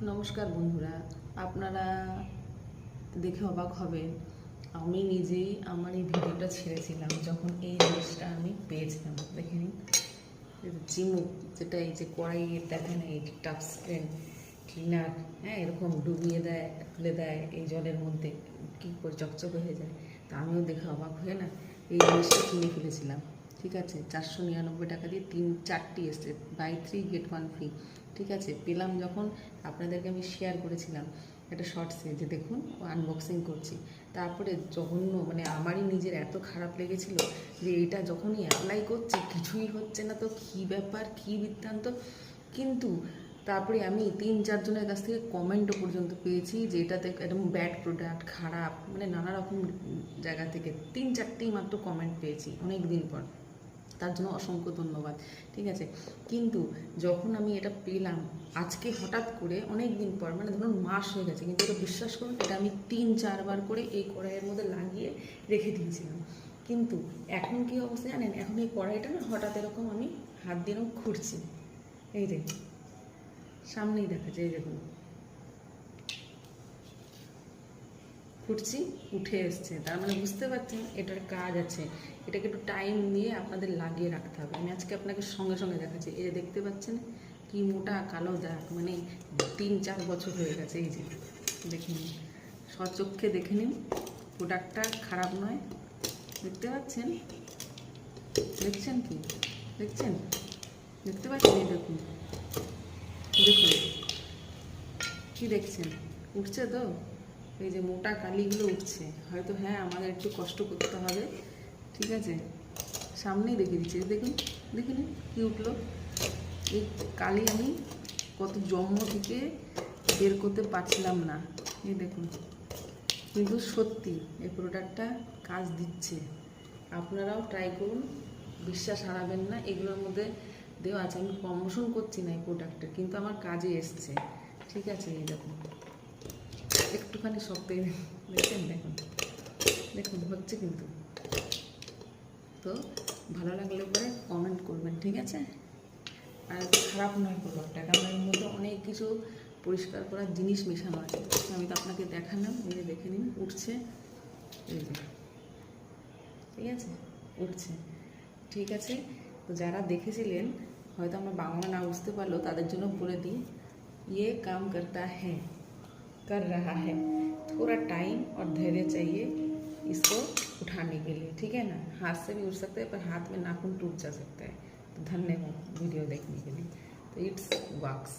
নমস্কার বন্ধুরা, আপনারা দেখে অবাক হবেন। আমি নিজেই আমার এই ভিডিওটা ছেড়েছিলাম যখন এই জিনিসটা আমি পেয়েছিলাম। দেখে নিন, চিমুক, যেটা এই যে কড়াইয়ে দেখেন এই টাচ স্ক্রিন ক্লিনার, হ্যাঁ, এরকম ডুবিয়ে দেয়, খুলে দেয় এই জলের মধ্যে, কী করে চকচকে হয়ে যায়। তা আমিও দেখে অবাক হয়ে না এই জিনিসটা কিনে ফেলেছিলাম। ঠিক আছে, 499 টাকা দিয়ে 4টি এসছে, বাই 3 get 1 ফ্রি। ঠিক আছে, পেলাম যখন আপনাদেরকে আমি শেয়ার করেছিলাম একটা শর্টসে, যে দেখুন আনবক্সিং করছি। তারপরে জঘন্য, মানে আমারই নিজের এত খারাপ লেগেছিল যে এটা যখনই অ্যাপ্লাই করছি কিছুই হচ্ছে না, তো কী ব্যাপার, কী বৃত্তান্ত। কিন্তু তারপরে আমি 3-4 জনের কাছ থেকে কমেন্টও পর্যন্ত পেয়েছি যে এটাতে একদম ব্যাড প্রোডাক্ট, খারাপ, মানে নানা রকম জায়গা থেকে 3-4টি মাত্র কমেন্ট পেয়েছি অনেক দিন পর। তার জন্য অসংখ্য ধন্যবাদ। ঠিক আছে, কিন্তু যখন আমি এটা পেলাম আজকে হঠাৎ করে অনেক দিন পর, মানে ধরুন মাস হয়ে গেছে, কিন্তু এটা বিশ্বাস করুন, এটা আমি 3-4 বার করে এই কড়াইয়ের মধ্যে লাগিয়ে রেখে দিয়েছিলাম। কিন্তু এখন কী অবস্থা জানেন, এখন এই কড়াইটা না হঠাৎ এরকম আমি হাত দিয়ে এরকম খুঁড়ছি, এই যে সামনেই দেখা যায়, দেখুন খুঁড়ছি, উঠে এসছে। তার মানে বুঝতে পারছেন এটার কাজ আছে, এটাকে একটু টাইম নিয়ে আপনাদের লাগিয়ে রাখতে হবে। আমি আজকে আপনাকে সঙ্গে সঙ্গে দেখাচ্ছি। এই যে দেখতে পাচ্ছেন কি মোটা কালো দাগ, মানে 3-4 বছর হয়ে গেছে। এই যে দেখে নিন, স্বচক্ষে দেখে নিন, প্রোডাক্টটা খারাপ নয়। দেখতে পাচ্ছেন, দেখছেন কি, দেখছেন, দেখতে পাচ্ছেন, এই দেখুন, দেখুন কি দেখছেন, উঠছে তো, এই যে মোটা কালিগুলো উঠছে। হয়তো হ্যাঁ, আমাদের একটু কষ্ট করতে হবে। ঠিক আছে, সামনেই দেখে দিচ্ছি, দেখুন, দেখে নিন কী উঠলো। এই কালি আমি কত জন্ম থেকে বের করতে পারছিলাম না, এই দেখুন। কিন্তু সত্যি এই প্রোডাক্টটা কাজ দিচ্ছে, আপনারাও ট্রাই করুন, বিশ্বাস হারাবেন না। এগুলোর মধ্যে দেওয়া আছে, আমি প্রমোশন করছি না এই প্রোডাক্টের, কিন্তু আমার কাজে এসছে। ঠিক আছে, এই দেখুন একটুখানি শক্ত, দেখছেন, দেখুন, দেখুন হচ্ছে কিন্তু। তো ভালো লাগলে পরে কমেন্ট করবেন, ঠিক আছে। আর খারাপ নয় প্রোডাক্টটা, কারণ এর মধ্যে অনেক কিছু পরিষ্কার করার জিনিস মেশানো আছে। আমি তো আপনাকে দেখালাম, এই যে দেখে নিন, উঠছে, এই যে, ঠিক আছে, উঠছে। ঠিক আছে, তো যারা দেখেছিলেন হয়তো আমরা বাংলা না বুঝতে পারলো, তাদের জন্য বলে দিই, ये काम करता है, कर रहा है, थोड़ा टाइम और धैर्य चाहिए इसको उठाने के लिए। ठीक है ना, हाथ से भी उठ सकते हैं, पर हाथ में नाखून टूट जा सकता है। तो धन्यवाद वीडियो देखने के लिए। तो इट्स वर्क्स।